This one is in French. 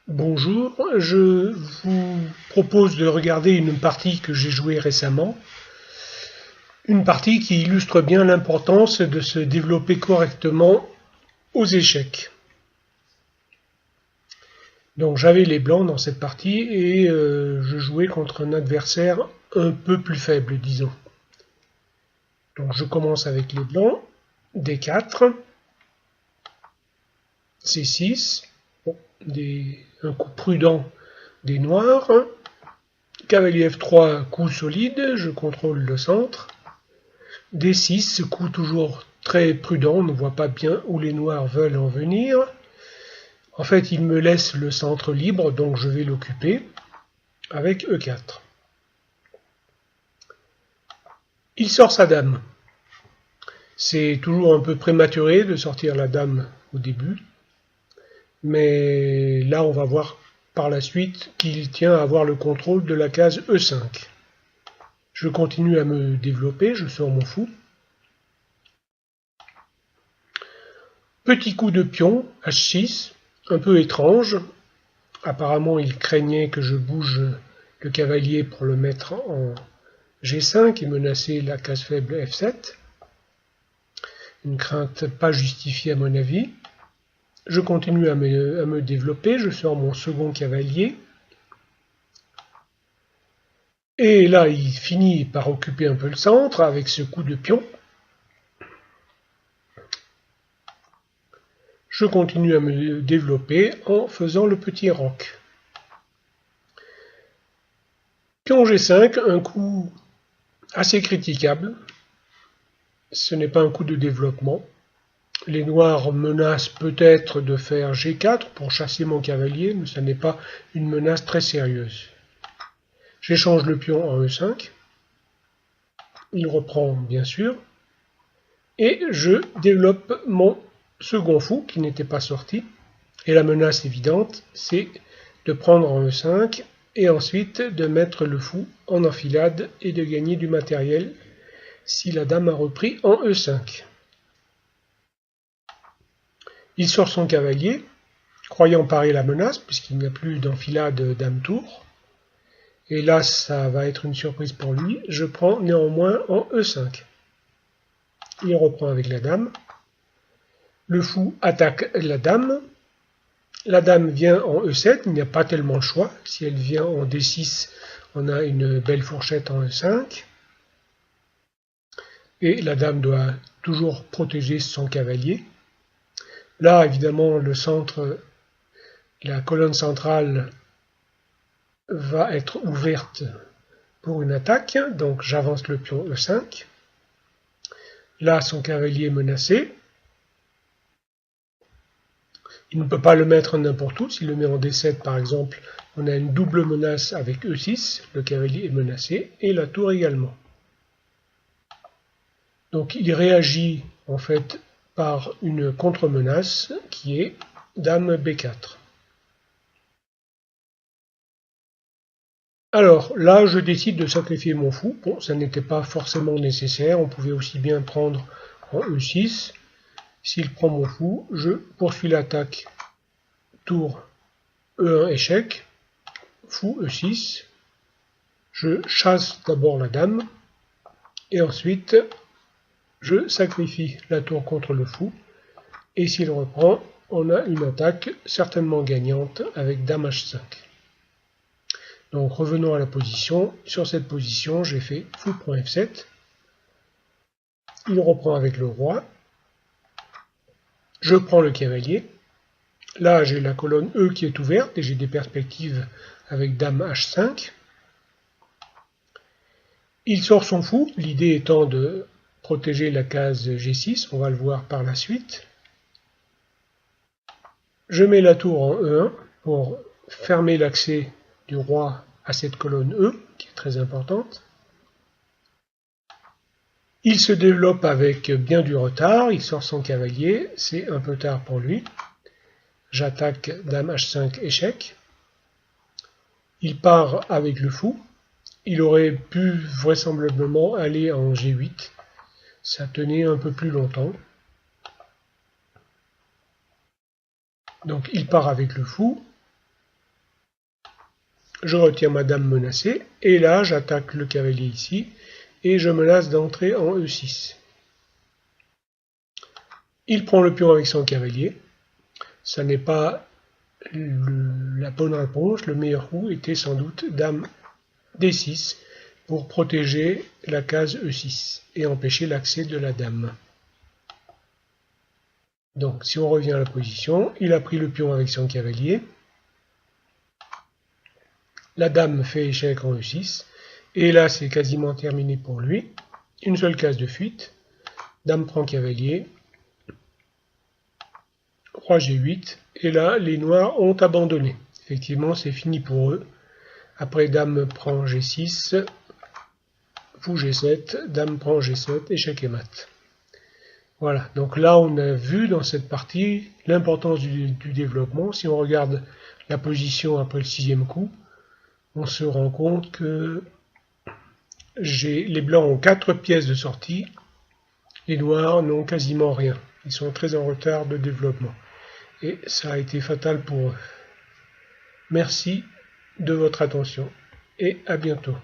Bonjour, je vous propose de regarder une partie que j'ai jouée récemment, une partie qui illustre bien l'importance de se développer correctement aux échecs. Donc j'avais les blancs dans cette partie et je jouais contre un adversaire un peu plus faible, disons. Donc je commence avec les blancs, D4, C6, bon, un coup prudent des noirs, cavalier F3, coup solide, je contrôle le centre. D6, coup toujours très prudent, on ne voit pas bien où les noirs veulent en venir. En fait, il me laisse le centre libre, donc je vais l'occuper avec E4. Il sort sa dame. C'est toujours un peu prématuré de sortir la dame au début, mais là on va voir par la suite qu'il tient à avoir le contrôle de la case E5. Je continue à me développer, je sors mon fou. Petit coup de pion, H6, un peu étrange. Apparemment, il craignait que je bouge le cavalier pour le mettre en G5 et menacer la case faible F7. Une crainte pas justifiée à mon avis. Je continue à me développer, je sors mon second cavalier. Et là, il finit par occuper un peu le centre avec ce coup de pion. Je continue à me développer en faisant le petit roc. Pion G5, un coup assez critiquable. Ce n'est pas un coup de développement. Les noirs menacent peut-être de faire G4 pour chasser mon cavalier, mais ce n'est pas une menace très sérieuse. J'échange le pion en E5. Il reprend bien sûr. Et je développe mon second fou qui n'était pas sorti. Et la menace évidente, c'est de prendre en E5 et ensuite de mettre le fou en enfilade et de gagner du matériel si la dame a repris en E5. Il sort son cavalier, croyant parer la menace, puisqu'il n'y a plus d'enfilade dame-tour. Et là, ça va être une surprise pour lui. Je prends néanmoins en E5. Il reprend avec la dame. Le fou attaque la dame. La dame vient en E7, il n'y a pas tellement le choix. Si elle vient en D6, on a une belle fourchette en E5. Et la dame doit toujours protéger son cavalier. Là, évidemment, le centre, la colonne centrale va être ouverte pour une attaque, donc j'avance le pion E5. Là, son cavalier est menacé. Il ne peut pas le mettre n'importe où. S'il le met en D7, par exemple, on a une double menace avec E6. Le cavalier est menacé et la tour également. Donc il réagit en fait par une contre-menace qui est dame B4. Alors là, je décide de sacrifier mon fou. Bon, ça n'était pas forcément nécessaire. On pouvait aussi bien prendre en E6. S'il prend mon fou, je poursuis l'attaque. Tour E1 échec. Fou E6. Je chasse d'abord la dame. Et ensuite, je sacrifie la tour contre le fou. Et s'il reprend, on a une attaque certainement gagnante avec dame H5. Donc revenons à la position. Sur cette position, j'ai fait fou prend F7. Il reprend avec le roi. Je prends le cavalier. Là, j'ai la colonne E qui est ouverte et j'ai des perspectives avec dame H5. Il sort son fou, l'idée étant de protéger la case G6, on va le voir par la suite. Je mets la tour en E1 pour fermer l'accès du roi à cette colonne E, qui est très importante. Il se développe avec bien du retard, il sort son cavalier, c'est un peu tard pour lui. J'attaque dame H5 échec. Il part avec le fou. Il aurait pu vraisemblablement aller en G8. Ça tenait un peu plus longtemps. Donc il part avec le fou. je retiens ma dame menacée, et là j'attaque le cavalier ici, et je menace d'entrer en E6. Il prend le pion avec son cavalier, ça n'est pas la bonne réponse, le meilleur coup était sans doute dame D6 pour protéger la case E6 et empêcher l'accès de la dame. Donc si on revient à la position, il a pris le pion avec son cavalier, la dame fait échec en E6, et là c'est quasiment terminé pour lui, une seule case de fuite, dame prend cavalier, roi G8, et là les noirs ont abandonné. Effectivement c'est fini pour eux. Après dame prend G6, fou G7, dame prend G7, échec et mat. Voilà, donc là on a vu dans cette partie l'importance du développement. Si on regarde la position après le 6e coup, on se rend compte que les blancs ont 4 pièces de sortie, les noirs n'ont quasiment rien. Ils sont très en retard de développement. Et ça a été fatal pour eux. Merci de votre attention et à bientôt.